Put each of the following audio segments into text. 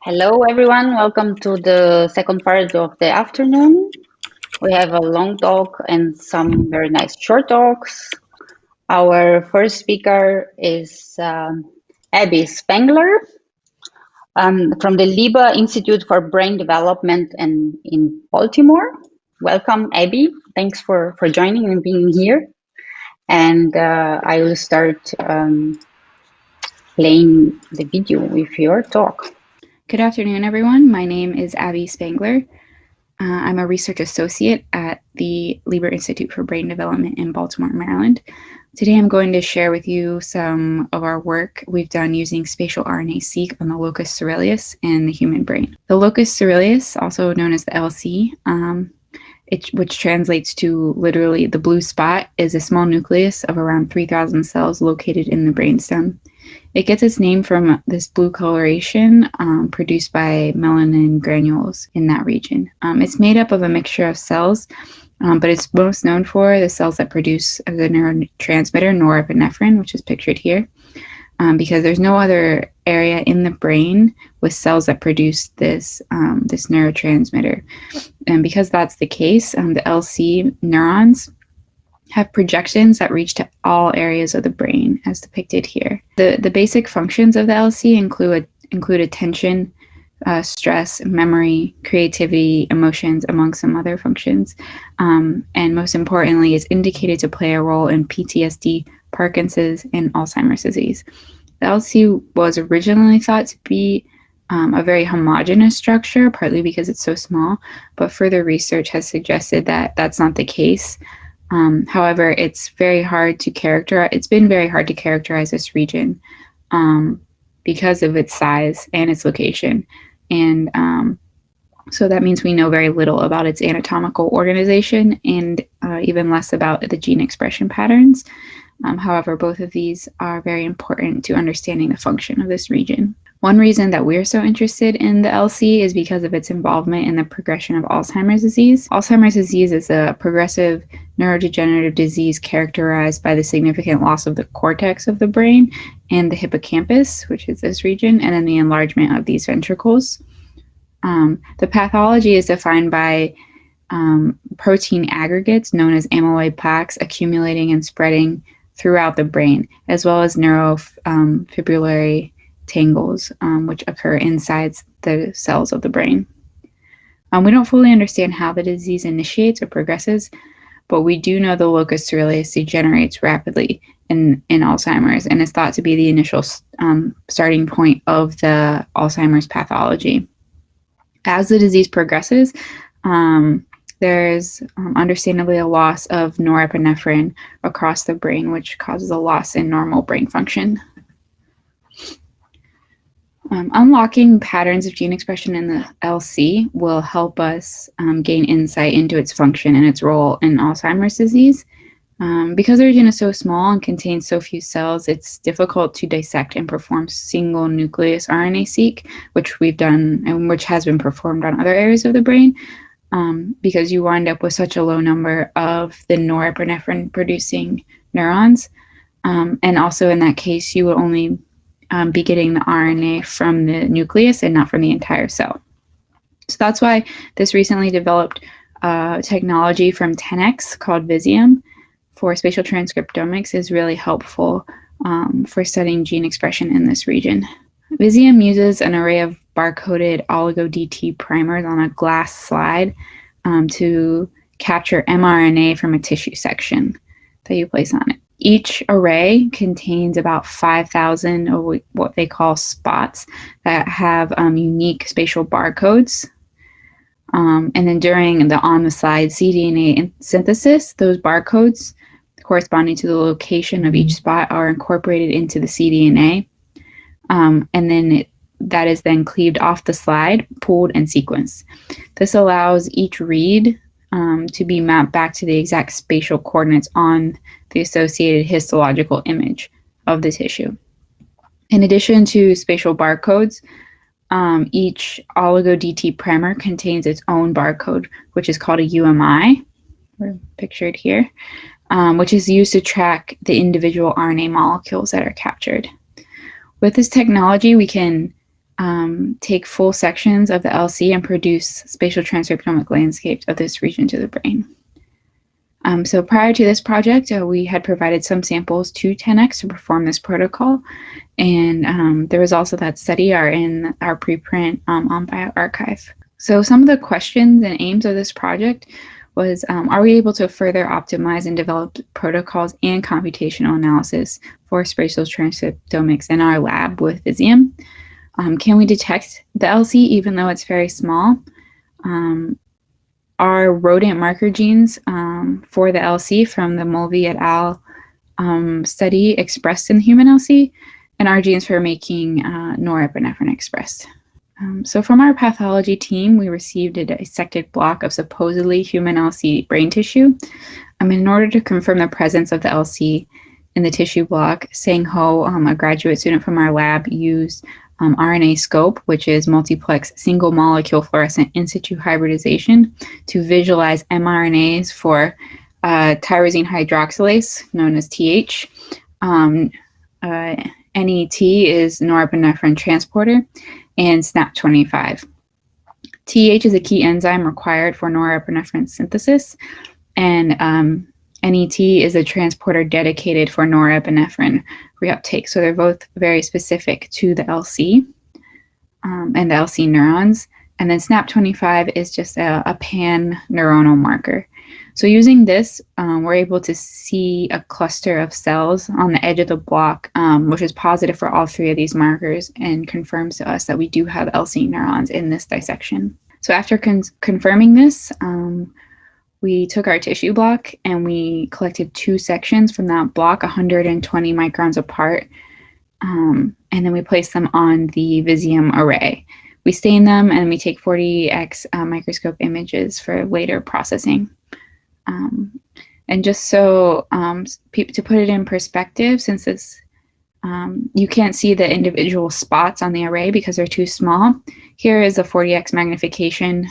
Hello, everyone. Welcome to the second part of the afternoon. We have a long talk and some very nice short talks. Our first speaker is Abby Spangler from the Liba Institute for Brain Development in Baltimore. Welcome, Abby. Thanks for joining and being here. And I will start playing the video with your talk. Good afternoon, everyone. My name is Abby Spangler. I'm a research associate at the Liba Institute for Brain Development in Baltimore, Maryland. Today I'm going to share with you some of our work we've done using spatial RNA-seq on the locus cerulus in the human brain. The locus cerulus, also known as the LC, which translates to literally the blue spot, is a small nucleus of around 3,000 cells located in the brainstem. It gets its name from this blue coloration produced by melanin granules in that region. It's made up of a mixture of cells, but it's most known for the cells that produce the neurotransmitter norepinephrine, which is pictured here, because there's no other area in the brain with cells that produce this neurotransmitter. And because that's the case, the LC neurons have projections that reach to all areas of the brain, as depicted here. The basic functions of the LC include attention, stress, memory, creativity, emotions, among some other functions. And most importantly, is indicated to play a role in PTSD, Parkinson's, and Alzheimer's disease. The LC was originally thought to be a very homogeneous structure, partly because it's so small, but further research has suggested that that's not the case. However, it's very hard to characterize. It's been very hard to characterize this region because of its size and its location, and so that means we know very little about its anatomical organization and even less about the gene expression patterns. However, both of these are very important to understanding the function of this region. One reason that we're so interested in the LC is because of its involvement in the progression of Alzheimer's disease. Alzheimer's disease is a progressive neurodegenerative disease characterized by the significant loss of the cortex of the brain and the hippocampus, which is this region, and then the enlargement of these ventricles. The pathology is defined by protein aggregates known as amyloid plaques accumulating and spreading throughout the brain, as well as neurofibrillary tangles, which occur inside the cells of the brain. We don't fully understand how the disease initiates or progresses, but we do know the locus cerulus degenerates rapidly in Alzheimer's and is thought to be the initial starting point of the Alzheimer's pathology. As the disease progresses, there's understandably a loss of norepinephrine across the brain, which causes a loss in normal brain function. Unlocking patterns of gene expression in the LC will help us gain insight into its function and its role in Alzheimer's disease. Because the region is so small and contains so few cells, it's difficult to dissect and perform single nucleus RNA-seq, which we've done and which has been performed on other areas of the brain, because you wind up with such a low number of the norepinephrine-producing neurons. And also in that case, you will only be getting the RNA from the nucleus and not from the entire cell. So that's why this recently developed technology from 10x called Visium for spatial transcriptomics is really helpful for studying gene expression in this region. Visium uses an array of barcoded oligo-DT primers on a glass slide to capture mRNA from a tissue section that you place on it. Each array contains about 5,000 of what they call spots that have unique spatial barcodes. And then during the on-the-slide cDNA synthesis, those barcodes corresponding to the location of each spot are incorporated into the cDNA. And then that is then cleaved off the slide, pulled, and sequenced. This allows each read to be mapped back to the exact spatial coordinates on the associated histological image of the tissue. In addition to spatial barcodes, each oligo-DT primer contains its own barcode, which is called a UMI, pictured here, which is used to track the individual RNA molecules that are captured. With this technology, we can take full sections of the LC and produce spatial transcriptomic landscapes of this region to the brain. So prior to this project, we had provided some samples to 10x to perform this protocol, and the results of that study are in our preprint on bioRxiv. So some of the questions and aims of this project was, are we able to further optimize and develop protocols and computational analysis for spatial transcriptomics in our lab with Visium? Can we detect the LC even though it's very small? Are rodent marker genes for the LC from the Mulvey et al. Study expressed in the human LC? And are genes for making norepinephrine expressed? So from our pathology team, we received a dissected block of supposedly human LC brain tissue. In order to confirm the presence of the LC in the tissue block, Sang Ho, a graduate student from our lab, used RNAscope, which is multiplex single molecule fluorescent in situ hybridization, to visualize mRNAs for tyrosine hydroxylase, known as TH. NET is norepinephrine transporter, and SNAP25. TH is a key enzyme required for norepinephrine synthesis, and NET is a transporter dedicated for norepinephrine reuptake. So they're both very specific to the LC and the LC neurons. And then SNAP25 is just a pan-neuronal marker. So using this, we're able to see a cluster of cells on the edge of the block, which is positive for all three of these markers and confirms to us that we do have LC neurons in this dissection. So after confirming this, we took our tissue block and we collected two sections from that block, 120 microns apart, and then we placed them on the Visium array. We stain them and we take 40x microscope images for later processing. And just so to put it in perspective, since this you can't see the individual spots on the array because they're too small, here is a 40x magnification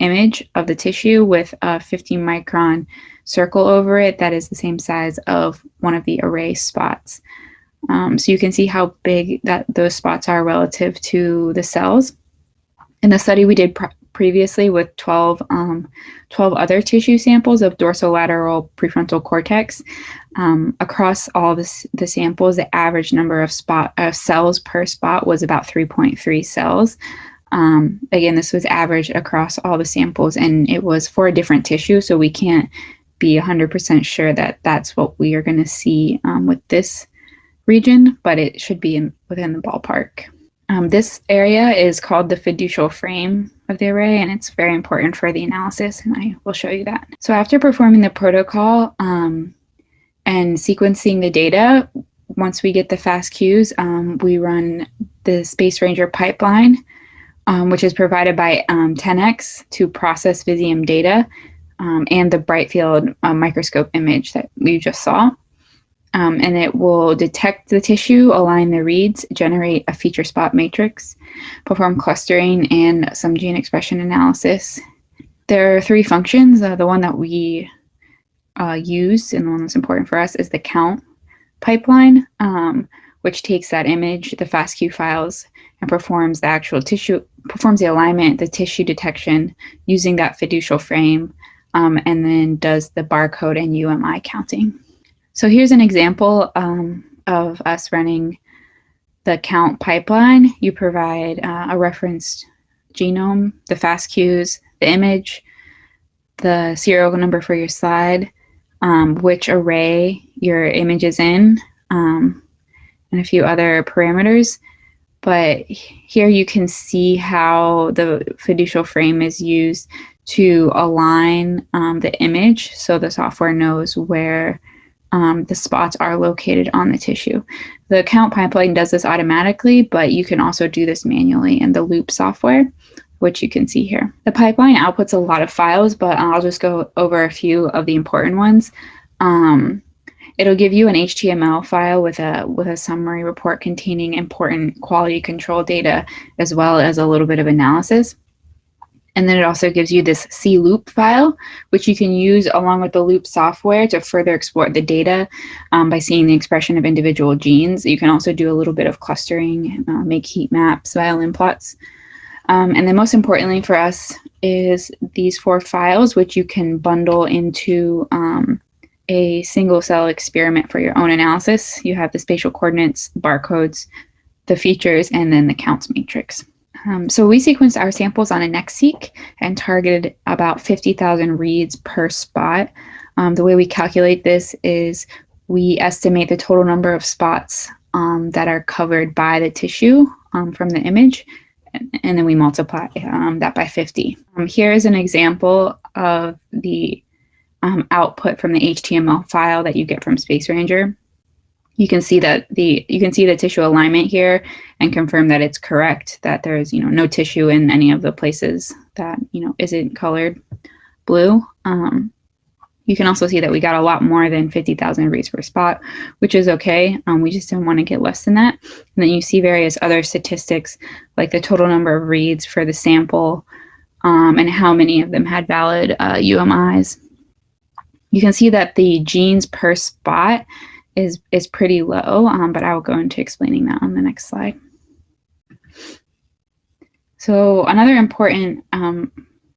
image of the tissue with a 50 micron circle over it that is the same size of one of the array spots. So you can see how big those spots are relative to the cells. In the study we did previously with 12 other tissue samples of dorsolateral prefrontal cortex, across all the samples, the average number of cells per spot was about 3.3 cells. Again, this was average across all the samples, and it was for a different tissue, so we can't be 100% sure that that's what we are going to see with this region, but it should be within the ballpark. This area is called the fiducial frame of the array, and it's very important for the analysis, and I will show you that. So after performing the protocol and sequencing the data, once we get the FASTQs, we run the Space Ranger pipeline, which is provided by 10x to process Visium data and the bright field microscope image that we just saw. And it will detect the tissue, align the reads, generate a feature spot matrix, perform clustering, and some gene expression analysis. There are three functions. The one that we use, and the one that's important for us, is the count pipeline, which takes that image, the FASTQ files, and performs the actual tissue, performs the alignment, the tissue detection using that fiducial frame, and then does the barcode and UMI counting. So here's an example of us running the count pipeline. You provide a referenced genome, the FASTQs, the image, the serial number for your slide, which array your image is in, and a few other parameters. But here you can see how the fiducial frame is used to align the image so the software knows where the spots are located on the tissue. The count pipeline does this automatically, but you can also do this manually in the Loop software, which you can see here. The pipeline outputs a lot of files, but I'll just go over a few of the important ones. It'll give you an HTML file with a summary report containing important quality control data, as well as a little bit of analysis. And then it also gives you this Cloop file, which you can use along with the Loop software to further exploit the data by seeing the expression of individual genes. You can also do a little bit of clustering, make heat maps, violin plots. And then most importantly for us is these 4 files, which you can bundle into a single cell experiment for your own analysis. You have the spatial coordinates, barcodes, the features, and then the counts matrix. So we sequenced our samples on a NextSeq and targeted about 50,000 reads per spot. The way we calculate this is we estimate the total number of spots that are covered by the tissue from the image, and then we multiply that by 50. Here is an example of the output from the HTML file that you get from Space Ranger. You can see that the tissue alignment here and confirm that it's correct, that there's no tissue in any of the places that isn't colored blue. You can also see that we got a lot more than 50,000 reads per spot, which is okay. We just didn't want to get less than that. And then you see various other statistics like the total number of reads for the sample and how many of them had valid UMIs. You can see that the genes per spot is pretty low, but I will go into explaining that on the next slide. So another important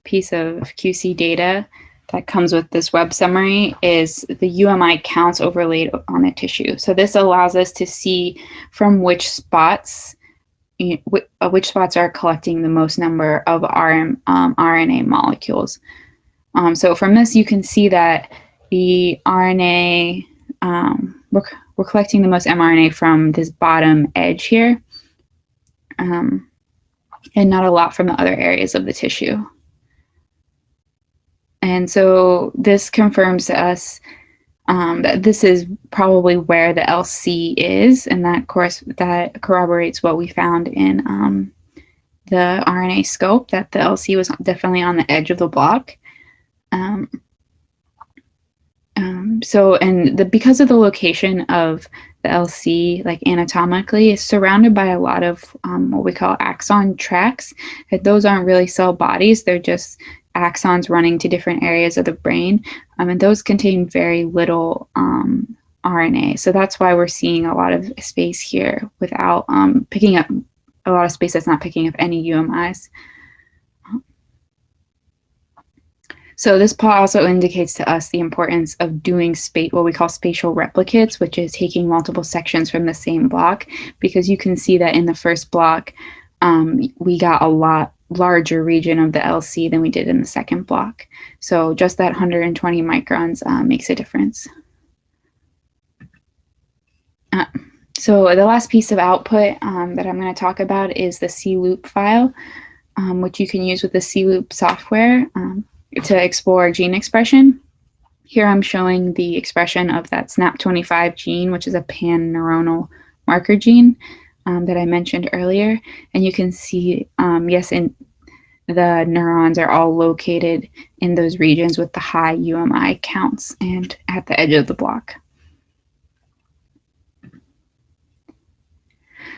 piece of QC data that comes with this web summary is the UMI counts overlaid on the tissue. So this allows us to see from which spots are collecting the most number of RNA molecules. So from this, you can see that the RNA, we're collecting the most mRNA from this bottom edge here, and not a lot from the other areas of the tissue. And so this confirms to us that this is probably where the LC is, and that corroborates what we found in the RNAscope, that the LC was definitely on the edge of the block. Because of the location of the LC, like anatomically, is surrounded by a lot of what we call axon tracks. Those aren't really cell bodies; they're just axons running to different areas of the brain, and those contain very little RNA. So that's why we're seeing a lot of space here without picking up a lot of space that's not picking up any UMIs. So this plot also indicates to us the importance of doing what we call spatial replicates, which is taking multiple sections from the same block, because you can see that in the first block, we got a lot larger region of the LC than we did in the second block. So just that 120 microns makes a difference. So the last piece of output that I'm going to talk about is the Cloop file, which you can use with the Cloop software to explore gene expression. Here I'm showing the expression of that SNAP25 gene, which is a pan-neuronal marker gene that I mentioned earlier. And you can see, yes, the neurons are all located in those regions with the high UMI counts and at the edge of the block.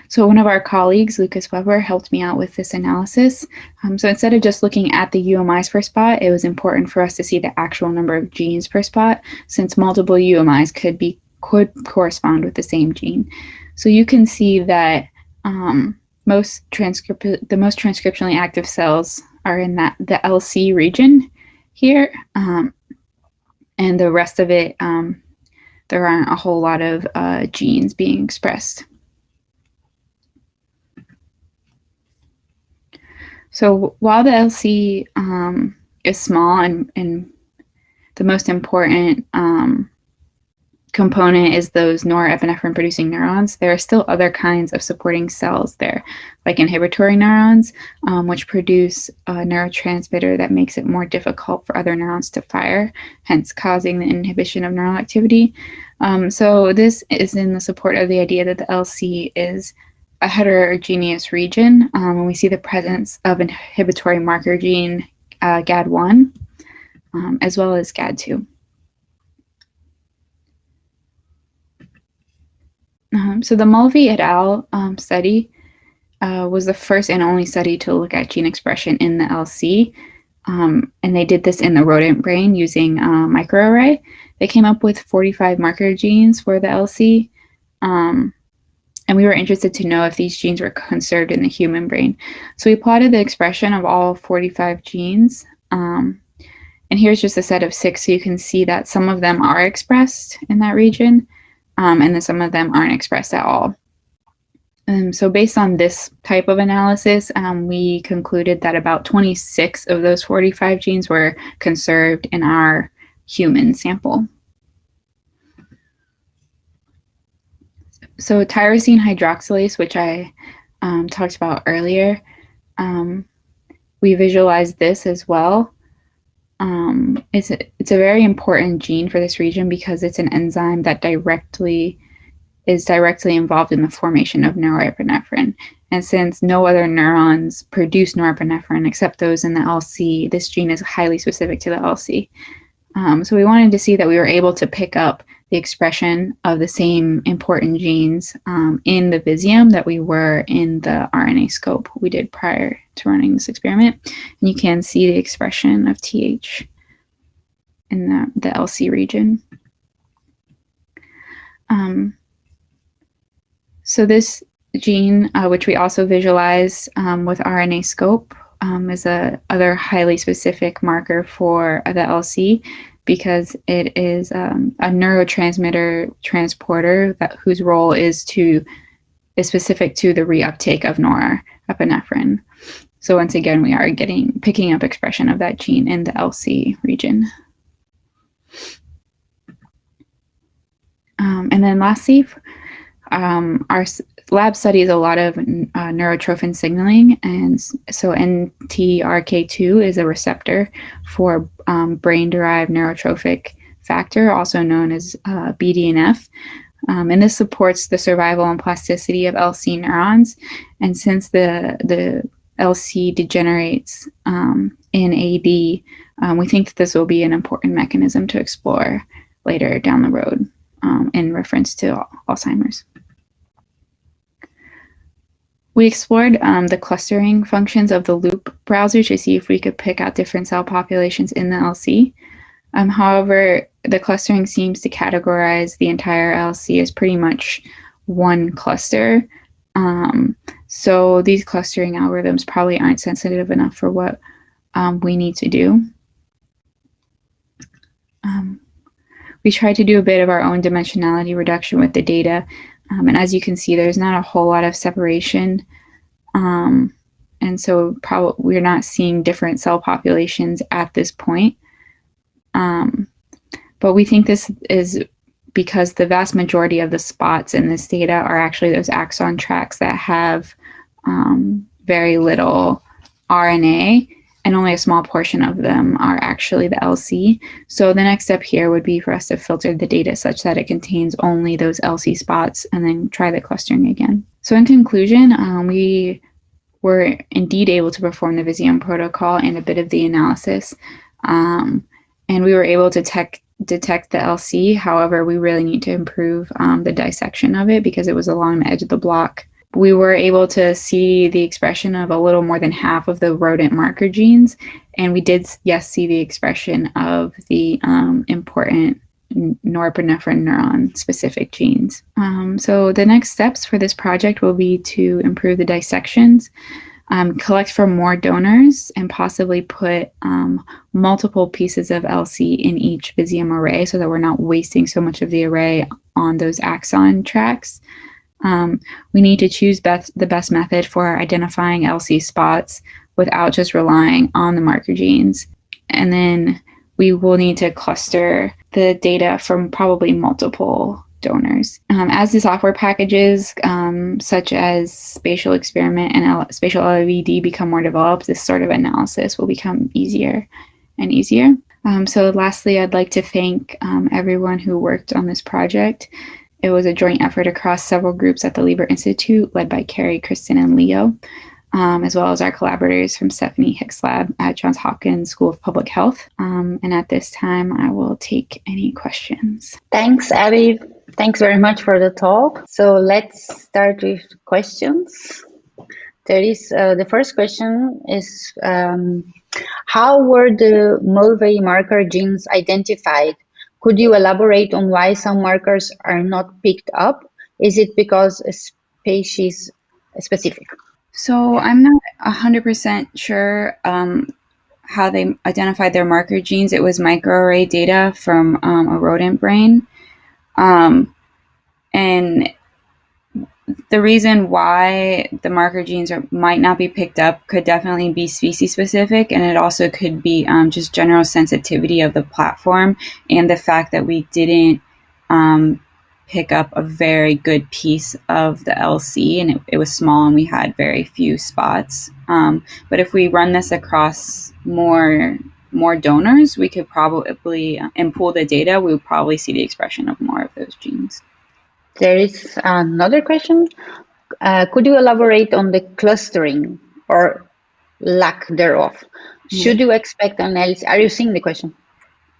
So one of our colleagues, Lucas Weber, helped me out with this analysis. So instead of just looking at the UMIs per spot, it was important for us to see the actual number of genes per spot, since multiple UMIs could correspond with the same gene. So you can see that the most transcriptionally active cells are in the LC region here, and the rest of it, there aren't a whole lot of genes being expressed. So while the LC is small and the most important component is those norepinephrine producing neurons, there are still other kinds of supporting cells there, like inhibitory neurons, which produce a neurotransmitter that makes it more difficult for other neurons to fire, hence causing the inhibition of neural activity. So this is in the support of the idea that the LC is a heterogeneous region when we see the presence of inhibitory marker gene GAD1 as well as GAD2. So the Mulvey et al. Study was the first and only study to look at gene expression in the LC. And they did this in the rodent brain using microarray. They came up with 45 marker genes for the LC. And we were interested to know if these genes were conserved in the human brain. So we plotted the expression of all 45 genes. And here's just a set of 6, so you can see that some of them are expressed in that region, and then some of them aren't expressed at all. So based on this type of analysis, we concluded that about 26 of those 45 genes were conserved in our human sample. So tyrosine hydroxylase, which I talked about earlier, we visualized this as well. It's a very important gene for this region because it's an enzyme that is directly involved in the formation of norepinephrine. And since no other neurons produce norepinephrine except those in the LC, this gene is highly specific to the LC. So we wanted to see that we were able to pick up the expression of the same important genes in the Visium that we were in the RNAscope we did prior to running this experiment. And you can see the expression of TH in the LC region. So this gene, which we also visualize with RNAscope, is other highly specific marker for the LC because it is a neurotransmitter transporter whose role is specific to the reuptake of norepinephrine. So once again, we are picking up expression of that gene in the LC region. And then lastly, our lab studies a lot of neurotrophin signaling, and so NTRK2 is a receptor for brain-derived neurotrophic factor, also known as BDNF, and this supports the survival and plasticity of LC neurons. And since the LC degenerates in AD, we think that this will be an important mechanism to explore later down the road in reference to Alzheimer's. We explored the clustering functions of the Loop browser to see if we could pick out different cell populations in the LC. However, the clustering seems to categorize the entire LC as pretty much one cluster. So these clustering algorithms probably aren't sensitive enough for what we need to do. We tried to do a bit of our own dimensionality reduction with the data. And as you can see, there's not a whole lot of separation. And so we're not seeing different cell populations at this point. But we think this is because the vast majority of the spots in this data are actually those axon tracks that have very little RNA, and only a small portion of them are actually the LC. So the next step here would be for us to filter the data such that it contains only those LC spots and then try the clustering again. So in conclusion, we were indeed able to perform the Visium protocol and a bit of the analysis. And we were able to detect the LC. However, we really need to improve the dissection of it because it was along the edge of the block. We were able to see the expression of a little more than half of the rodent marker genes, and we did, yes, see the expression of the important norepinephrine neuron-specific genes. So the next steps for this project will be to improve the dissections, collect for more donors, and possibly put multiple pieces of LC in each Visium array so that we're not wasting so much of the array on those axon tracks. We need to choose the best method for identifying LC spots without just relying on the marker genes. And then we will need to cluster the data from probably multiple donors. As the software packages such as Spatial Experiment and Spatial LVD become more developed, this sort of analysis will become easier and easier. So lastly, I'd like to thank everyone who worked on this project. It was a joint effort across several groups at the Liberate Institute, led by Carrie, Kristen, and Leo, as well as our collaborators from Stephanie Hicks' lab at Johns Hopkins School of Public Health. And at this time, I will take any questions. Thanks, Abby. Thanks very much for the talk. So let's start with questions. There is the first question is how were the Mulvey marker genes identified? Could you elaborate on why some markers are not picked up? Is it because a species specific? So I'm not 100% sure how they identified their marker genes. It was microarray data from a rodent brain. And the reason why the marker genes might not be picked up could definitely be species specific, and it also could be just general sensitivity of the platform and the fact that we didn't pick up a very good piece of the LC, and it was small and we had very few spots. But if we run this across more donors, we could probably, and pool the data, we would probably see the expression of more of those genes. There is another question. Could you elaborate on the clustering or lack thereof? Should you expect an LC? Are you seeing the question?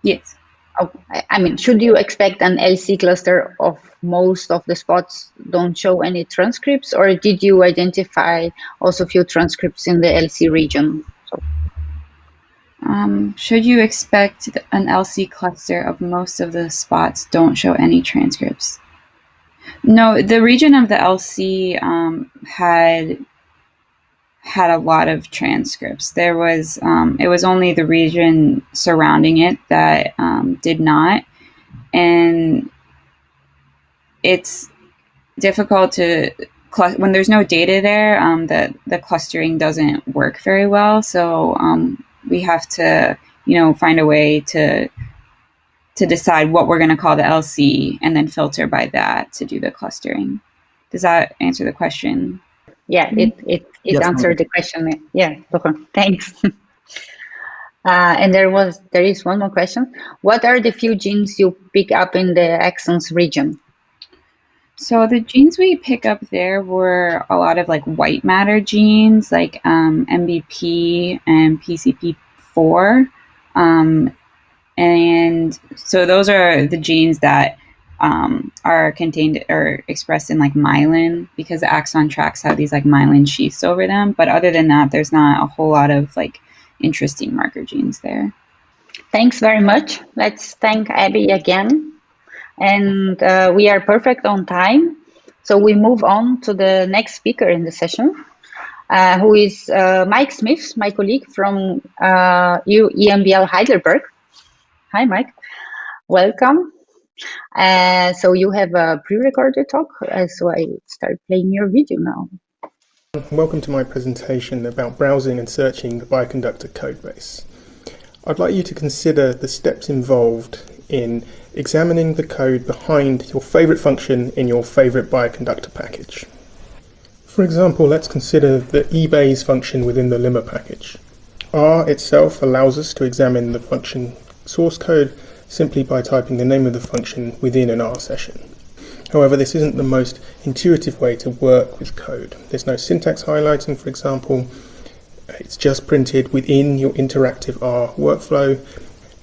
Yes. Oh, I mean, should you expect an LC cluster of most of the spots don't show any transcripts, or did you identify also few transcripts in the LC region? Should you expect an LC cluster of most of the spots don't show any transcripts? No, the region of the LC had a lot of transcripts. There was it was only the region surrounding it that did not, and it's difficult to when there's no data there. The clustering doesn't work very well. So we have to find a way to decide what we're going to call the LC and then filter by that to do the clustering. Does that answer the question? Yeah, it yes, answered the question. Yeah, thanks. And there is one more question. What are the few genes you pick up in the exons region? So the genes we pick up there were a lot of like white matter genes, like MBP and PCP4. And so those are the genes that are contained or expressed in like myelin, because the axon tracks have these like myelin sheaths over them. But other than that, there's not a whole lot of like interesting marker genes there. Thanks very much. Let's thank Abby again. And we are perfect on time. So we move on to the next speaker in the session, who is Mike Smith, my colleague from EMBL Heidelberg. Hi, Mike. Welcome. So you have a pre-recorded talk, so I start playing your video now. Welcome to my presentation about browsing and searching the Bioconductor codebase. I'd like you to consider the steps involved in examining the code behind your favorite function in your favorite Bioconductor package. For example, let's consider the ebase function within the limma package. R itself allows us to examine the function source code simply by typing the name of the function within an R session. However, this isn't the most intuitive way to work with code. There's no syntax highlighting, for example. It's just printed within your interactive R workflow,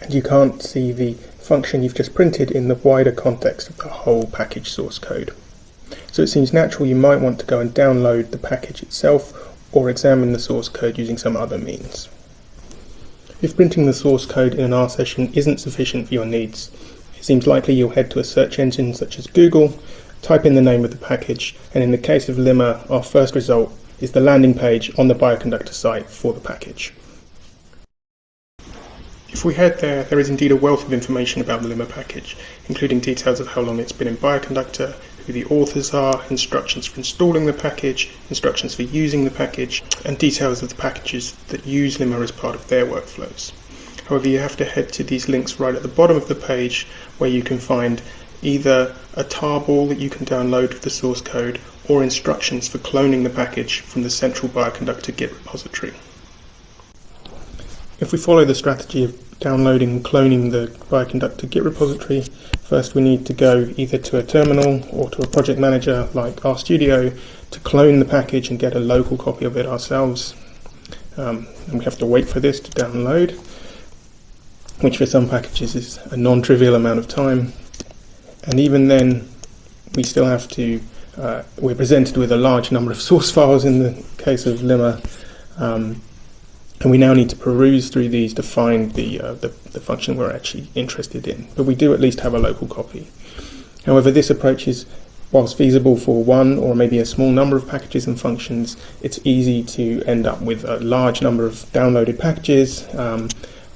and you can't see the function you've just printed in the wider context of the whole package source code. So it seems natural you might want to go and download the package itself or examine the source code using some other means. If printing the source code in an R session isn't sufficient for your needs, it seems likely you'll head to a search engine such as Google, type in the name of the package, and in the case of limma, our first result is the landing page on the Bioconductor site for the package. If we head there, there is indeed a wealth of information about the limma package, including details of how long it's been in Bioconductor, who the authors are, instructions for installing the package, instructions for using the package, and details of the packages that use limma as part of their workflows. However, you have to head to these links right at the bottom of the page, where you can find either a tarball that you can download with the source code or instructions for cloning the package from the central Bioconductor Git repository. If we follow the strategy of downloading and cloning the Bioconductor Git repository, first we need to go either to a terminal or to a project manager like RStudio to clone the package and get a local copy of it ourselves. And we have to wait for this to download, which for some packages is a non-trivial amount of time. And even then, we still have to we're presented with a large number of source files in the case of Limma, and we now need to peruse through these to find the function we're actually interested in. But we do at least have a local copy. However, this approach is, whilst feasible for one or maybe a small number of packages and functions, it's easy to end up with a large number of downloaded packages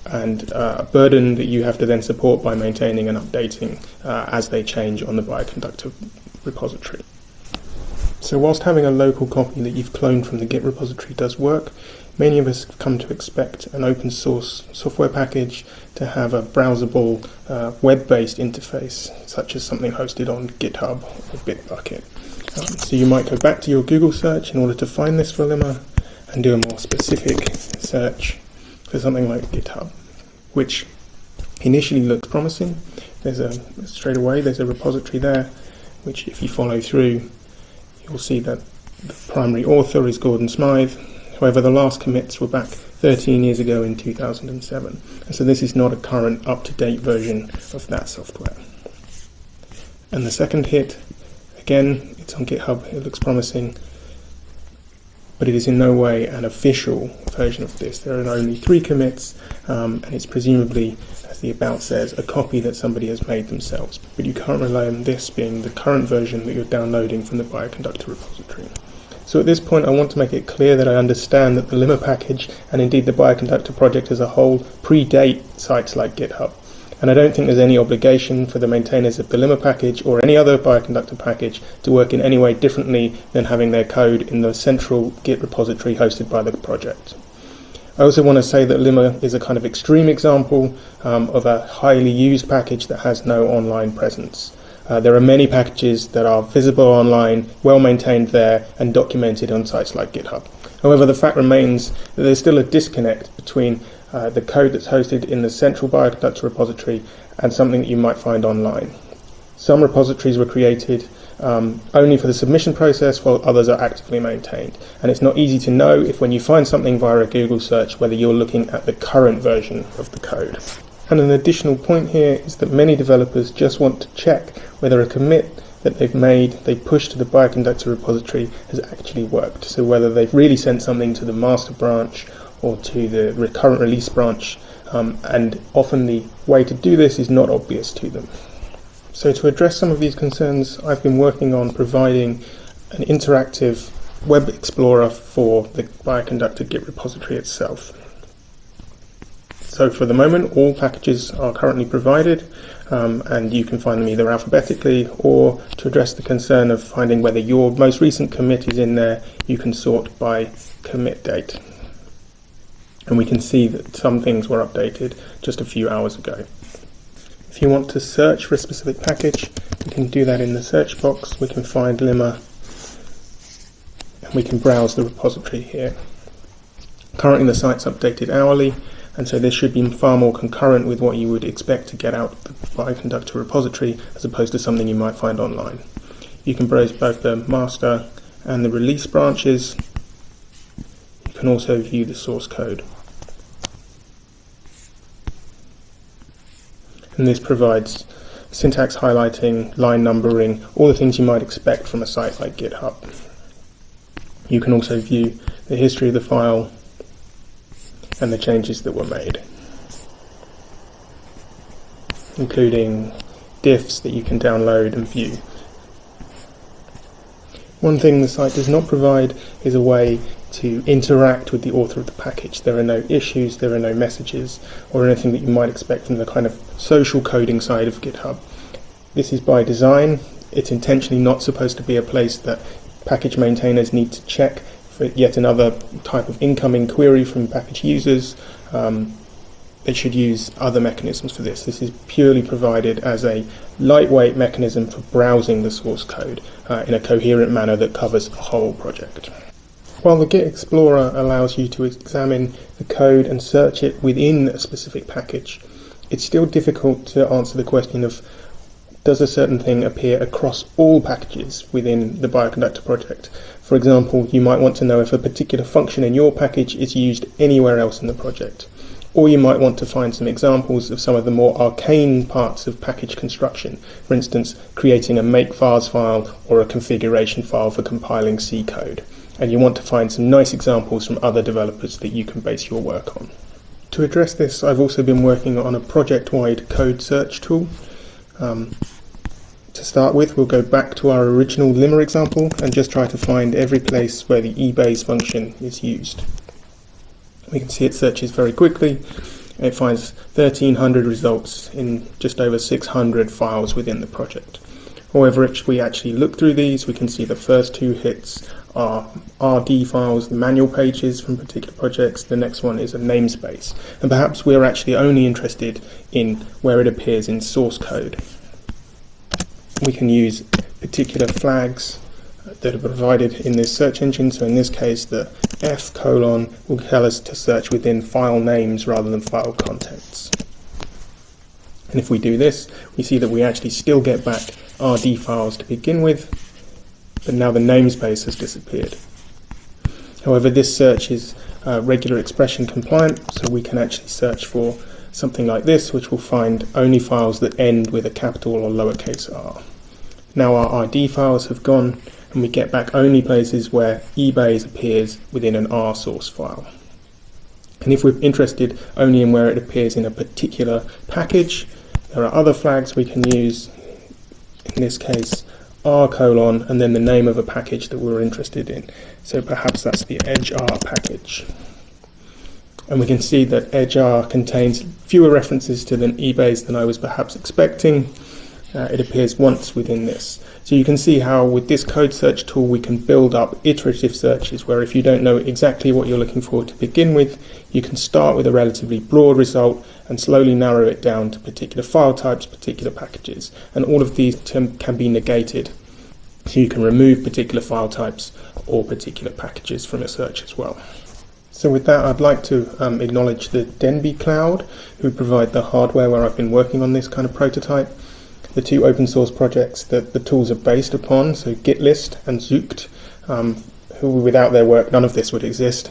and a burden that you have to then support by maintaining and updating as they change on the Bioconductor repository. So whilst having a local copy that you've cloned from the Git repository does work, many of us have come to expect an open source software package to have a browsable web-based interface, such as something hosted on GitHub or Bitbucket. So you might go back to your Google search in order to find this for Limma and do a more specific search for something like GitHub, which initially looks promising. Straight away there's a repository there, which if you follow through, you'll see that the primary author is Gordon Smythe. However, the last commits were back 13 years ago in 2007, and so this is not a current, up-to-date version of that software. And the second hit, again, it's on GitHub, it looks promising, but it is in no way an official version of this. There are only 3 commits, and it's presumably, as the about says, a copy that somebody has made themselves. But you can't rely on this being the current version that you're downloading from the Bioconductor repository. So at this point I want to make it clear that I understand that the Limma package, and indeed the Bioconductor project as a whole, predate sites like GitHub. And I don't think there's any obligation for the maintainers of the Limma package or any other Bioconductor package to work in any way differently than having their code in the central Git repository hosted by the project. I also want to say that Limma is a kind of extreme example of a highly used package that has no online presence. There are many packages that are visible online, well maintained there, and documented on sites like GitHub. However, the fact remains that there's still a disconnect between the code that's hosted in the central Bioconductor repository and something that you might find online. Some repositories were created only for the submission process, while others are actively maintained. And it's not easy to know if when you find something via a Google search whether you're looking at the current version of the code. And an additional point here is that many developers just want to check whether a commit that they pushed to the Bioconductor repository has actually worked. So whether they've really sent something to the master branch or to the current release branch, and often the way to do this is not obvious to them. So to address some of these concerns, I've been working on providing an interactive web explorer for the Bioconductor Git repository itself. So for the moment, all packages are currently provided, and you can find them either alphabetically, or to address the concern of finding whether your most recent commit is in there, you can sort by commit date. And we can see that some things were updated just a few hours ago. If you want to search for a specific package, we can do that in the search box. We can find Limma, and we can browse the repository here. Currently the site's updated hourly, and so this should be far more concurrent with what you would expect to get out of the Bioconductor repository as opposed to something you might find online. You can browse both the master and the release branches. You can also view the source code. And this provides syntax highlighting, line numbering, all the things you might expect from a site like GitHub. You can also view the history of the file and the changes that were made, including diffs that you can download and view. One thing the site does not provide is a way to interact with the author of the package. There are no issues, there are no messages, or anything that you might expect from the kind of social coding side of GitHub. This is by design. It's intentionally not supposed to be a place that package maintainers need to check for yet another type of incoming query from package users. They should use other mechanisms for this. This is purely provided as a lightweight mechanism for browsing the source code in a coherent manner that covers the whole project. While the Git Explorer allows you to examine the code and search it within a specific package, it's still difficult to answer the question of, does a certain thing appear across all packages within the Bioconductor project? For example, you might want to know if a particular function in your package is used anywhere else in the project. or you might want to find some examples of some of the more arcane parts of package construction, for instance, creating a makefars file or a configuration file for compiling C code. And you want to find some nice examples from other developers that you can base your work on. To address this, I've also been working on a project-wide code search tool. To start with, we'll go back to our original limmer example and just try to find every place where the ebase function is used. We can see it searches very quickly. It finds 1,300 results in just over 600 files within the project. However, if we actually look through these, we can see the first two hits are RD files, the manual pages from particular projects. The next one is a namespace. And perhaps we're actually only interested in where it appears in source code. We can use particular flags that are provided in this search engine. So in this case, the F : will tell us to search within file names rather than file contents. And if we do this, we see that we actually still get back RD files to begin with, but now the namespace has disappeared. However, this search is regular expression compliant, so we can actually search for something like this, which will find only files that end with a capital or lowercase r. Now our RD files have gone, and we get back only places where ebase appears within an R source file. And if we're interested only in where it appears in a particular package, there are other flags we can use, in this case R : and then the name of a package that we're interested in. So perhaps that's the edgeR package. And we can see that edgeR contains fewer references to the ebase than I was perhaps expecting. It appears once within this. So you can see how with this code search tool we can build up iterative searches where if you don't know exactly what you're looking for to begin with, you can start with a relatively broad result and slowly narrow it down to particular file types, particular packages. And all of these can be negated. So you can remove particular file types or particular packages from a search as well. So with that, I'd like to acknowledge the Denby Cloud, who provide the hardware where I've been working on this kind of prototype. The two open source projects that the tools are based upon, so GitList and Zookt, who without their work none of this would exist.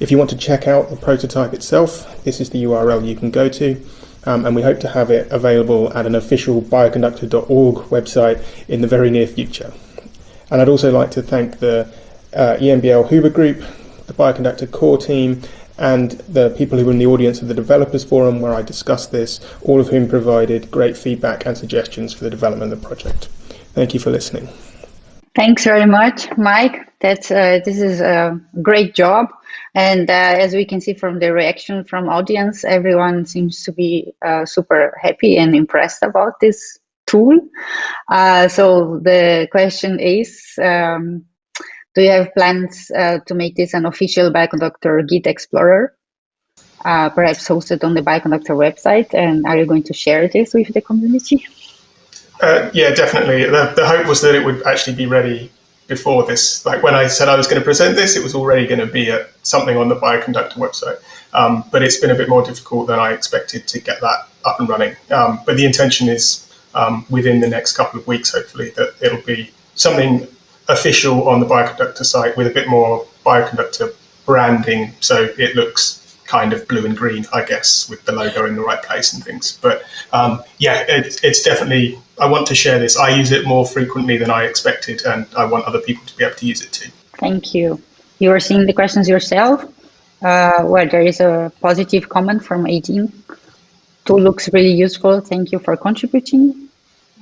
If you want to check out the prototype itself, this is the URL you can go to, and we hope to have it available at an official bioconductor.org website in the very near future. And I'd also like to thank the EMBL Huber Group, the Bioconductor core team, and the people who were in the audience of the developers forum where I discussed this, all of whom provided great feedback and suggestions for the development of the project. Thank you for listening. Thanks very much, Mike. This is a great job. And as we can see from the reaction from audience, everyone seems to be super happy and impressed about this tool. So the question is, do you have plans to make this an official Bioconductor Git Explorer, perhaps hosted on the Bioconductor website? And are you going to share this with the community? Yeah, definitely. The hope was that it would actually be ready before this. Like when I said I was going to present this, it was already going to be something on the Bioconductor website. But it's been a bit more difficult than I expected to get that up and running. But the intention is within the next couple of weeks, hopefully, that it'll be something official on the Bioconductor site with a bit more Bioconductor branding, so it looks kind of blue and green, I guess, with the logo in the right place and things. But yeah, it's definitely, I want to share this. I use it more frequently than I expected, and I want other people to be able to use it too. Thank you. You are seeing the questions yourself, where there is a positive comment from 18. Tool looks really useful. Thank you for contributing.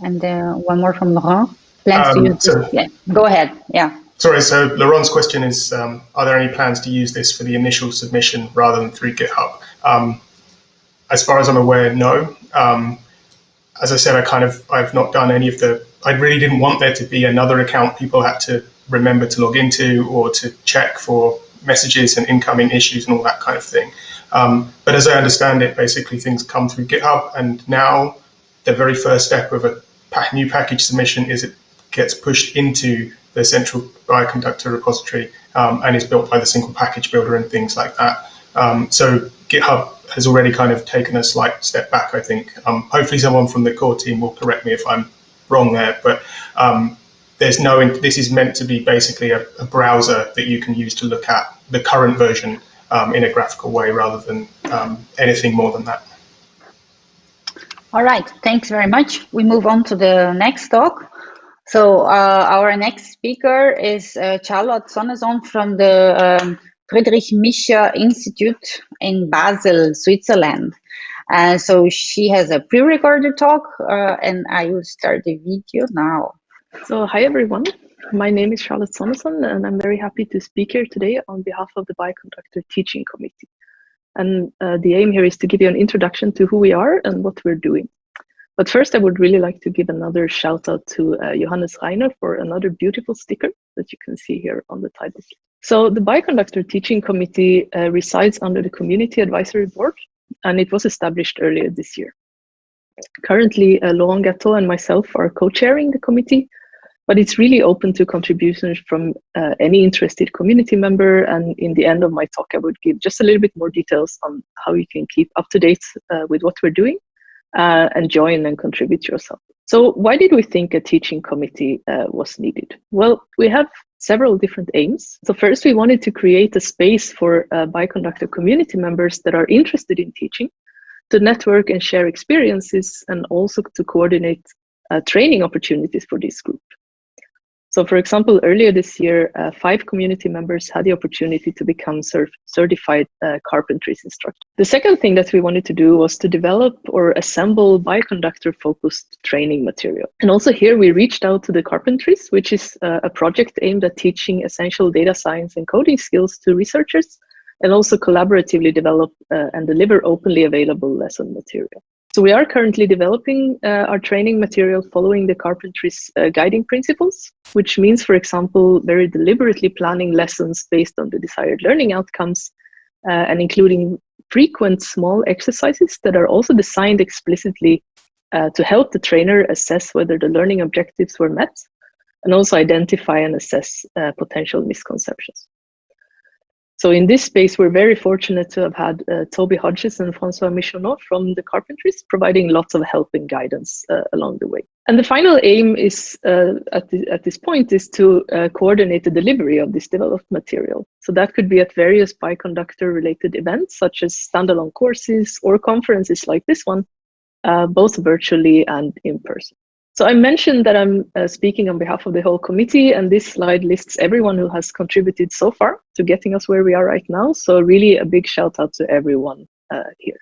And one more from Laurent. Plans to use this? Yeah. Go ahead. Yeah. Sorry, so Laurent's question is, are there any plans to use this for the initial submission rather than through GitHub? As far as I'm aware, no. As I said, I've not done any of I really didn't want there to be another account people had to remember to log into or to check for messages and incoming issues and all that kind of thing. But as I understand it, basically things come through GitHub, and now the very first step of a new package submission is it gets pushed into the central Bioconductor repository and is built by the single package builder and things like that. So GitHub has already kind of taken a slight step back, I think. Hopefully someone from the core team will correct me if I'm wrong there, but this is meant to be basically a browser that you can use to look at the current version in a graphical way rather than anything more than that. All right, thanks very much. We move on to the next talk. So our next speaker is Charlotteson from the Friedrich Miescher Institute in Basel, Switzerland. So she has a pre-recorded talk, and I will start the video now. So hi everyone, my name is Charlotte Soneson, and I'm very happy to speak here today on behalf of the Bioconductor Teaching Committee. And the aim here is to give you an introduction to who we are and what we're doing. But first, I would really like to give another shout out to Johannes Reiner for another beautiful sticker that you can see here on the title. So the Bioconductor Teaching Committee resides under the Community Advisory Board, and it was established earlier this year. Currently, Laurent Gatteau and myself are co-chairing the committee, but it's really open to contributions from any interested community member. And in the end of my talk, I would give just a little bit more details on how you can keep up to date with what we're doing and join and contribute yourself. So why did we think a teaching committee was needed? Well, we have several different aims. So first, we wanted to create a space for Bioconductor community members that are interested in teaching to network and share experiences, and also to coordinate training opportunities for this group. So for example, earlier this year, 5 community members had the opportunity to become certified carpentry instructors. The second thing that we wanted to do was to develop or assemble bioconductor-focused training material. And also here we reached out to the carpentries, which is a project aimed at teaching essential data science and coding skills to researchers, and also collaboratively develop and deliver openly available lesson material. So we are currently developing our training material following the carpentry's guiding principles, which means, for example, very deliberately planning lessons based on the desired learning outcomes and including frequent small exercises that are also designed explicitly to help the trainer assess whether the learning objectives were met, and also identify and assess potential misconceptions. So in this space, we're very fortunate to have had Toby Hodges and Francois Michonneau from the carpentries providing lots of help and guidance along the way. And the final aim is, at this point, is to coordinate the delivery of this developed material. So that could be at various Bioconductor-related events, such as standalone courses or conferences like this one, both virtually and in person. So I mentioned that I'm speaking on behalf of the whole committee, and this slide lists everyone who has contributed so far to getting us where we are right now. So really a big shout out to everyone here.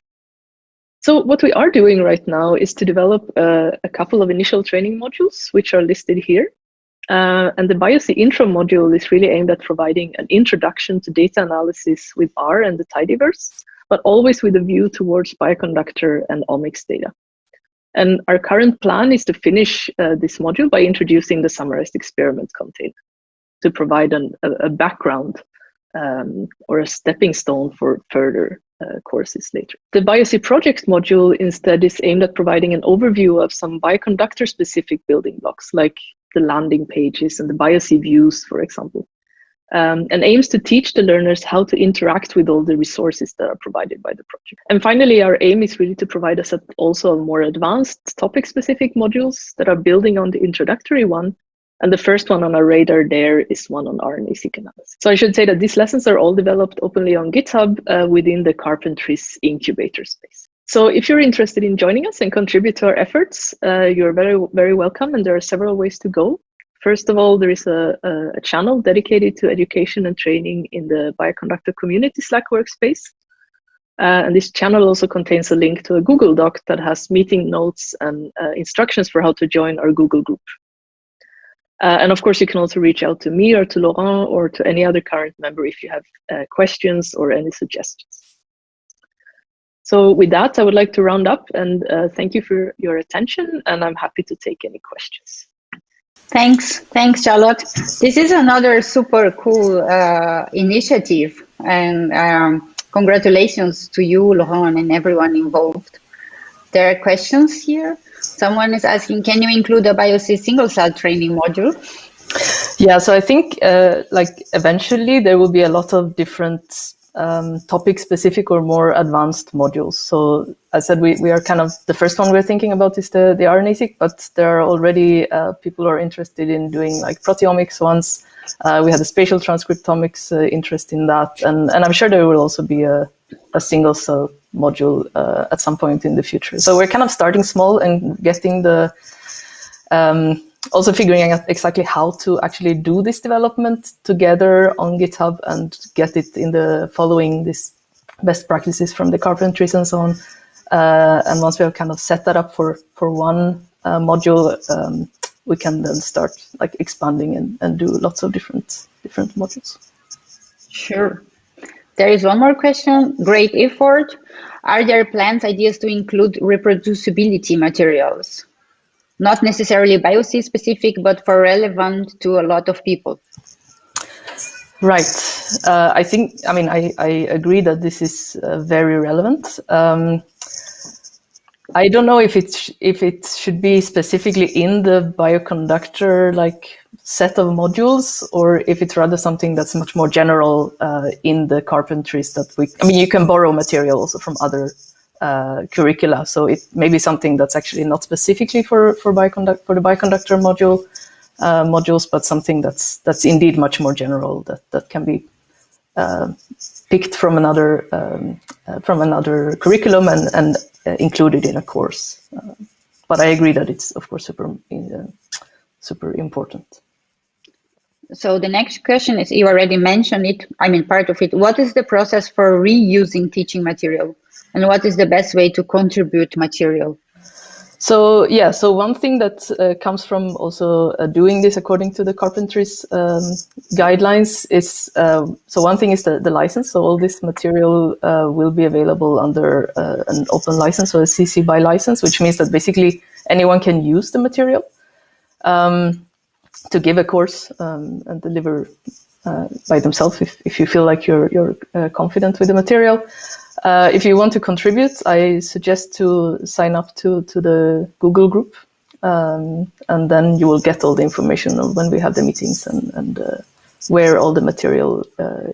So what we are doing right now is to develop a couple of initial training modules, which are listed here. And the BioC intro module is really aimed at providing an introduction to data analysis with R and the tidyverse, but always with a view towards bioconductor and omics data. And our current plan is to finish this module by introducing the summarized experiment container to provide a background or a stepping stone for further courses later. The BioC project module instead is aimed at providing an overview of some bioconductor-specific building blocks, like the landing pages and the BioC views, for example, and aims to teach the learners how to interact with all the resources that are provided by the project. And finally, our aim is really to provide a set also of more advanced topic-specific modules that are building on the introductory one. And the first one on our radar there is one on RNA-seq analysis. So I should say that these lessons are all developed openly on GitHub within the Carpentries incubator space. So if you're interested in joining us and contribute to our efforts, you're very, very welcome, and there are several ways to go. First of all, there is a channel dedicated to education and training in the Bioconductor community Slack workspace. And this channel also contains a link to a Google Doc that has meeting notes and instructions for how to join our Google group. And of course, you can also reach out to me or to Laurent or to any other current member if you have questions or any suggestions. So with that, I would like to round up and thank you for your attention, and I'm happy to take any questions. Thanks, Charlotte. This is another super cool initiative, and congratulations to you, Laurent, and everyone involved. There are questions here. Someone is asking, can you include a BioC single-cell training module? Yeah, so I think like eventually there will be a lot of different topic-specific or more advanced modules. So I said we are kind of, the first one we're thinking about is the RNA-seq, but there are already people who are interested in doing like proteomics ones, We had a spatial transcriptomics interest in that, and I'm sure there will also be a single cell module at some point in the future. So we're kind of starting small and getting the also figuring out exactly how to actually do this development together on GitHub and get it in the following this best practices from the carpentries and so on. And once we have kind of set that up for one module, we can then start like expanding and do lots of different modules. Sure. There is one more question. Great effort. Are there plans, ideas to include reproducibility materials? Not necessarily BioC specific, but for relevant to a lot of people. Right. I agree that this is very relevant. I don't know if it should be specifically in the bioconductor like set of modules, or if it's rather something that's much more general in the carpentries that you can borrow material also from other curricula. So it may be something that's actually not specifically for the bioconductor modules, but something that's indeed much more general that can be picked from another curriculum and included in a course. But I agree that it's of course super important. So the next question is, you already mentioned it, part of it. What is the process for reusing teaching material? And what is the best way to contribute material? So one thing that comes from also doing this according to the carpentries guidelines is, so one thing is the license. So all this material will be available under an open license, or a CC BY license, which means that basically anyone can use the material to give a course and deliver by themselves if you feel like you're confident with the material. If you want to contribute, I suggest to sign up to the Google group, and then you will get all the information of when we have the meetings and where all the material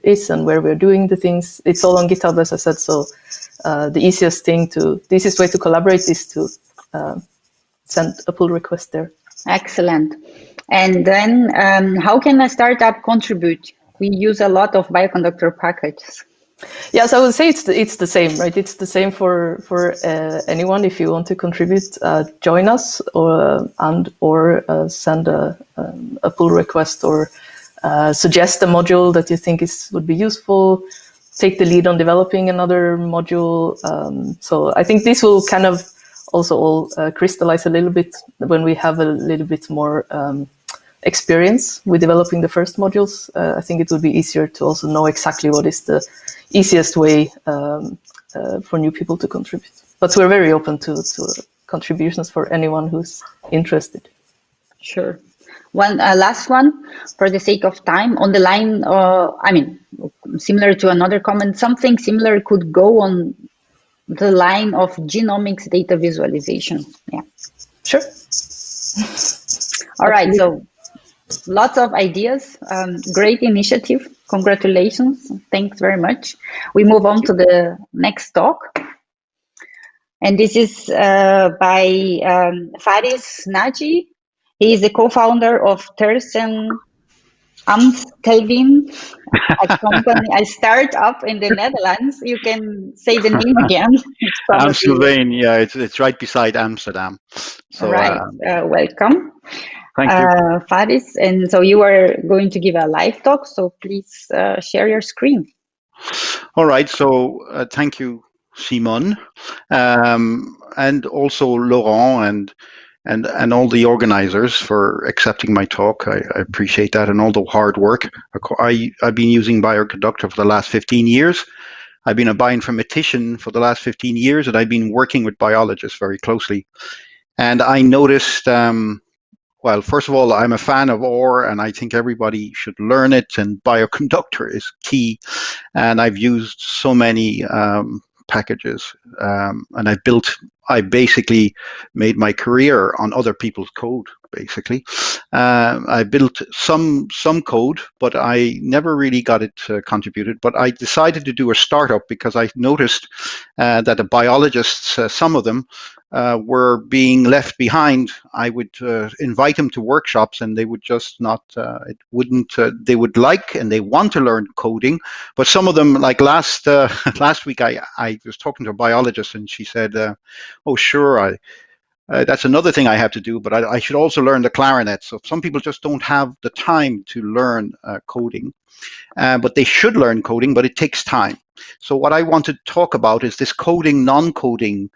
is and where we're doing the things. It's all on GitHub, as I said, so the easiest way to collaborate is to send a pull request there. Excellent. And then how can a startup contribute? We use a lot of bioconductor packages. Yes, I would say it's the same, right? It's the same for anyone. If you want to contribute, join us or send a pull request, or suggest a module that you think would be useful. Take the lead on developing another module. So I think this will kind of also all crystallize a little bit when we have a little bit more experience with developing the first modules. I think it would be easier to also know exactly what is the easiest way for new people to contribute. But we're very open to contributions for anyone who's interested. Sure. One last one, for the sake of time, on the line, similar to another comment, something similar could go on the line of genomics data visualization. Yeah. Sure. All right. So lots of ideas. Great initiative. Congratulations. Thanks very much. We move on to the next talk. And this is by Faris Naji. He is the co-founder of Tyrosine Amstelveen, a company, a startup in the Netherlands. You can say the name again. Amstelveen, yeah, it's right beside Amsterdam. So, right, welcome. Thank you. Faris, and so you are going to give a live talk, so please share your screen. All right, so thank you, Simon, and also Laurent and all the organizers for accepting my talk. I appreciate that, and all the hard work. I've been using Bioconductor for the last 15 years. I've been a bioinformatician for the last 15 years, and I've been working with biologists very closely. And I noticed, well, first of all, I'm a fan of OR, and I think everybody should learn it, and Bioconductor is key. And I've used so many packages, and I basically made my career on other people's code, basically. I built some code, but I never really got it contributed. But I decided to do a startup because I noticed that the biologists, some of them, were being left behind, I would invite them to workshops, and they would just not. It wouldn't. They would like and they want to learn coding, but some of them, like last last week, I was talking to a biologist, and she said, "Oh, sure, that's another thing I have to do, but I should also learn the clarinet." So some people just don't have the time to learn coding. But they should learn coding, but it takes time. So what I want to talk about is this coding, non-coding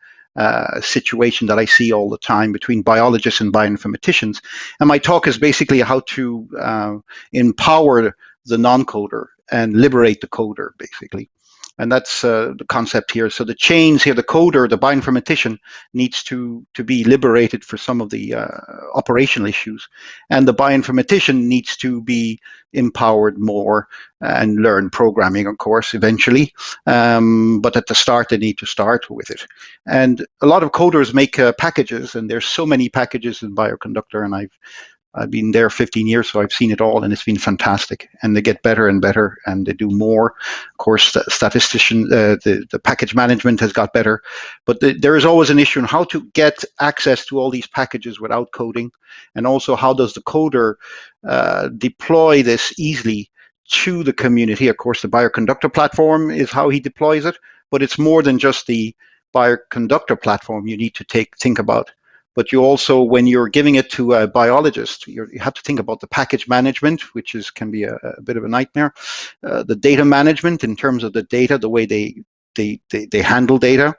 situation that I see all the time between biologists and bioinformaticians. And my talk is basically how to empower the non-coder and liberate the coder, basically. And that's the concept here. So the chains here, the coder, the bioinformatician needs to be liberated for some of the operational issues. And the bioinformatician needs to be empowered more and learn programming, of course, eventually. But at the start, they need to start with it. And a lot of coders make packages, and there's so many packages in Bioconductor, and I've been there 15 years, so I've seen it all, and it's been fantastic. And they get better and better, and they do more. Of course, the package management has got better, but there is always an issue on how to get access to all these packages without coding, and also how does the coder deploy this easily to the community. Of course, the Bioconductor platform is how he deploys it, but it's more than just the Bioconductor platform you need to think about. But you also, when you're giving it to a biologist, you have to think about the package management, which can be a bit of a nightmare. The data management in terms of the data, the way they handle data,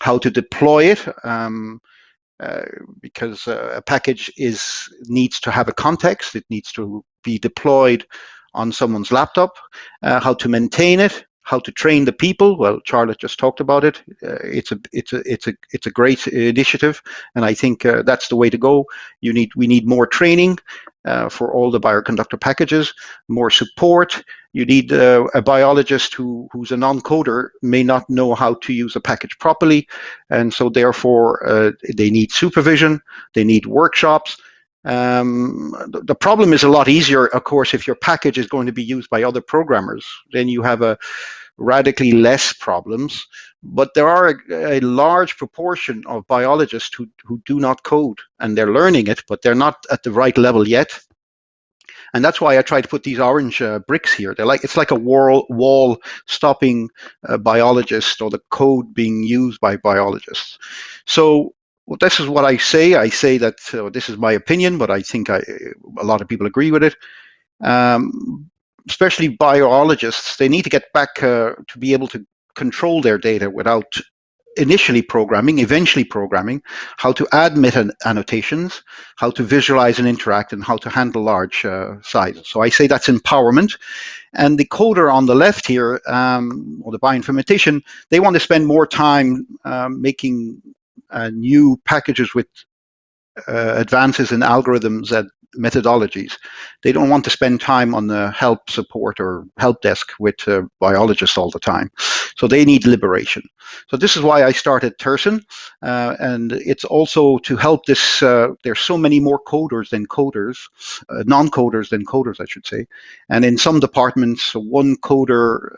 how to deploy it, because a package needs to have a context. It needs to be deployed on someone's laptop. How to maintain it. How to train the people? Well, Charlotte just talked about it. It's a great initiative, and I think that's the way to go. We need more training for all the Bioconductor packages, more support. You need a biologist who's a non-coder may not know how to use a package properly, and so therefore they need supervision. They need workshops. The problem is a lot easier, of course, if your package is going to be used by other programmers. Then you have a radically less problems. But there are a large proportion of biologists who do not code, and they're learning it, but they're not at the right level yet. And that's why I try to put these orange bricks here. It's like a wall stopping biologists or the code being used by biologists. So well, this is what I say. I say that this is my opinion, but I think a lot of people agree with it. Especially biologists, they need to get back to be able to control their data without initially programming, eventually programming, how to add meta annotations, how to visualize and interact, and how to handle large sizes. So I say that's empowerment. And the coder on the left here, or the bioinformatician, they want to spend more time making new packages with advances in algorithms and methodologies. They don't want to spend time on the help support or help desk with biologists all the time. So they need liberation. So this is why I started Tyrosine, and it's also to help this. There's so many more coders than coders, non-coders than coders, I should say. And in some departments, one coder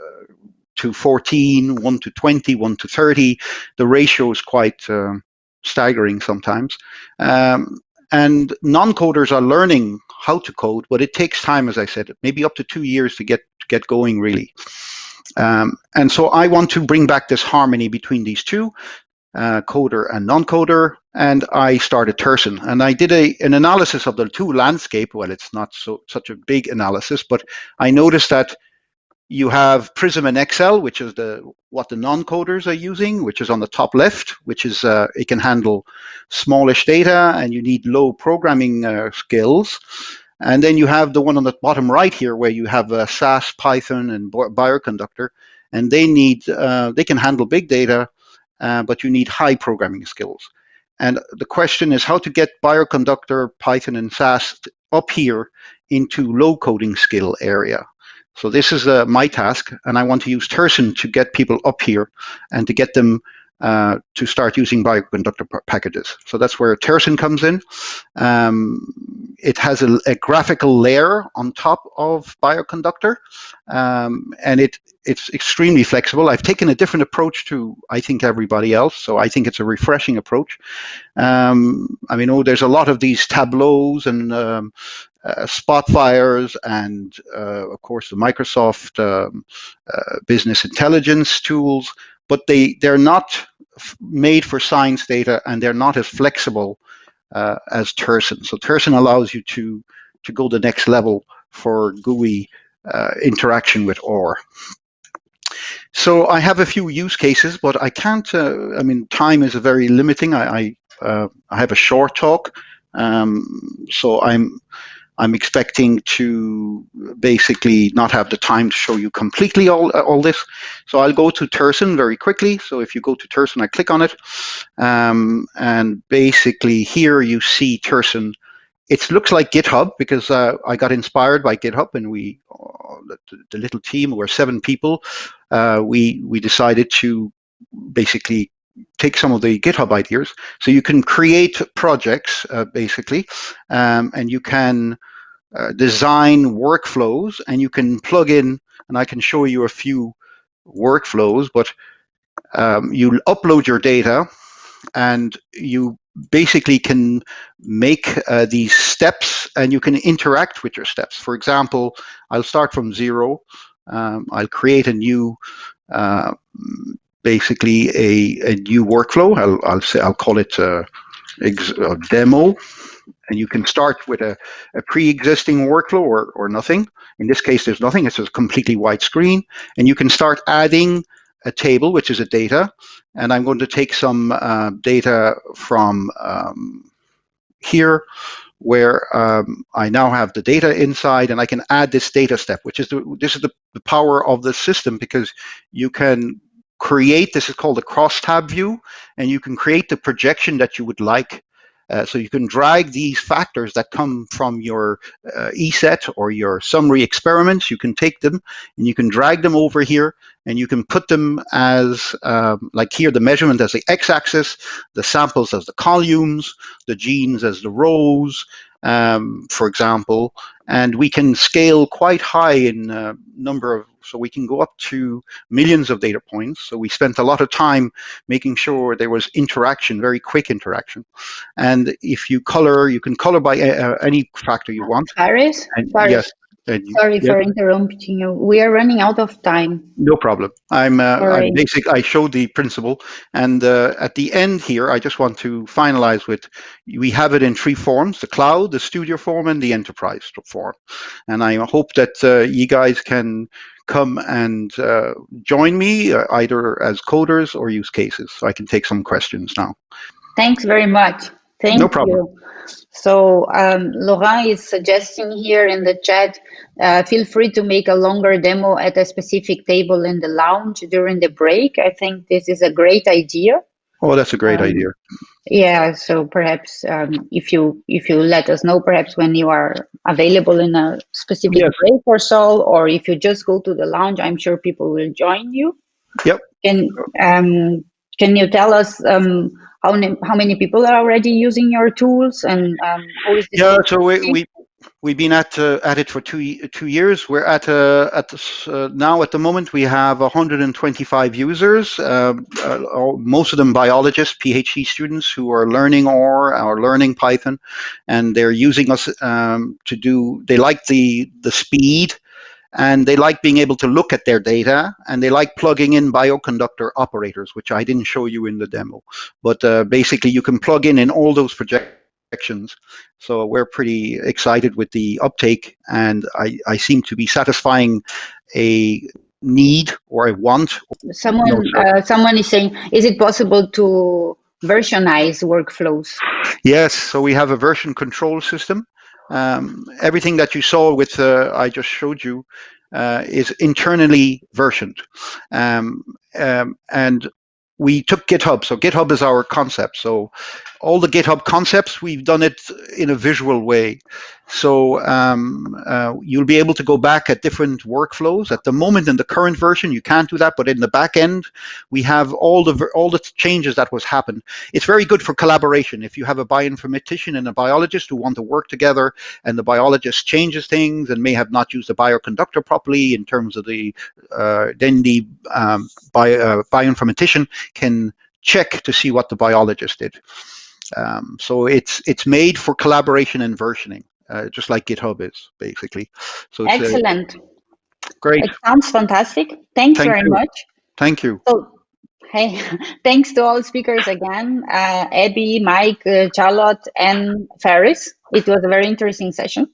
to 14, 1 to 20, 1 to 30, the ratio is quite staggering sometimes. And non-coders are learning how to code, but it takes time, as I said, maybe up to 2 years to get going, really. And so I want to bring back this harmony between these two, coder and non-coder, and I started Tyrosine. And I did an analysis of the two landscape. Well, it's not such a big analysis, but I noticed that you have Prism and Excel, which is what the non-coders are using, which is on the top left, which is it can handle smallish data, and you need low programming skills. And then you have the one on the bottom right here, where you have SAS, Python, and Bioconductor, and they can handle big data, but you need high programming skills. And the question is how to get Bioconductor, Python, and SAS up here into low coding skill area. So this is my task, and I want to use Tyrosine to get people up here and to get them to start using Bioconductor packages. So that's where Tyrosine comes in. It has a graphical layer on top of Bioconductor, and it it's extremely flexible. I've taken a different approach to, I think, everybody else. So I think it's a refreshing approach. I mean, there's a lot of these tableaus and Spotfires and, of course, the Microsoft business intelligence tools, but they're not made for science data, and they're not as flexible as Tyrosine. So Tyrosine allows you to go the next level for GUI interaction with OR. So I have a few use cases, but I can't. I mean, time is very limiting. I have a short talk, so I'm expecting to basically not have the time to show you completely all this. So I'll go to Tyrosine very quickly. So if you go to Tyrosine, I click on it, and basically here you see Tyrosine. It looks like GitHub because I got inspired by GitHub, and we, the little team, we're 7 people. We decided to basically take some of the GitHub ideas. So you can create projects basically, and you can design workflows, and you can plug in. And I can show you a few workflows, but you upload your data, and you basically can make these steps, and you can interact with your steps. For example, I'll start from 0. I'll create a new, basically a new workflow. I'll call it a demo, and you can start with a pre-existing workflow or nothing. In this case, there's nothing. It's a completely white screen, and you can start adding a table, which is a data. And I'm going to take some data from here, where I now have the data inside, and I can add this data step, which is the power of the system, because you can create, this is called a crosstab view, and you can create the projection that you would like. So you can drag these factors that come from your ESET or your summary experiments. You can take them and you can drag them over here, and you can put them as, like here, the measurement as the x-axis, the samples as the columns, the genes as the rows, for example. And we can scale quite high in number of, so we can go up to millions of data points. So we spent a lot of time making sure there was interaction, very quick interaction. And if you color, you can color by any factor you want. Faris? Yes. Sorry for interrupting you. We are running out of time. No problem. I showed the principle, and at the end here, I just want to finalize with, we have it in 3 forms: the cloud, the studio form, and the enterprise form. And I hope that you guys can come and join me either as coders or use cases, so I can take some questions now. Thanks very much. Thank No problem. you. So Laurent is suggesting here in the chat, feel free to make a longer demo at a specific table in the lounge during the break. I think this is a great idea. Oh, that's a great idea. Yeah, so perhaps if you let us know, perhaps when you are available in a specific break or so, or if you just go to the lounge, I'm sure people will join you. Yep. Can you tell us how many people are already using your tools, and how is this? Yeah, so we've been at it for 2 years. We're at now at the moment we have 125 users. Most of them biologists, PhD students who are learning R or learning Python, and they're using us to do. They like the speed, and they like being able to look at their data, and they like plugging in bioconductor operators, which I didn't show you in the demo. But basically, you can plug in all those projections. So we're pretty excited with the uptake, and I seem to be satisfying a need or a want. Someone is saying, is it possible to versionize workflows? Yes, so we have a version control system. Everything that you saw with I just showed you is internally versioned, and we took GitHub. So GitHub is our concept. So all the GitHub concepts, we've done it in a visual way. So you'll be able to go back at different workflows. At the moment, in the current version, you can't do that, but in the back end, we have all the changes that was happened. It's very good for collaboration. If you have a bioinformatician and a biologist who want to work together, and the biologist changes things and may have not used the bioconductor properly in terms of the, then the bioinformatician can check to see what the biologist did. So it's made for collaboration and versioning, just like GitHub is, basically. So it's excellent. Great. It sounds fantastic. Thanks very much. Thank you. So, hey, thanks to all speakers again, Abby, Mike, Charlotte, and Faris. It was a very interesting session.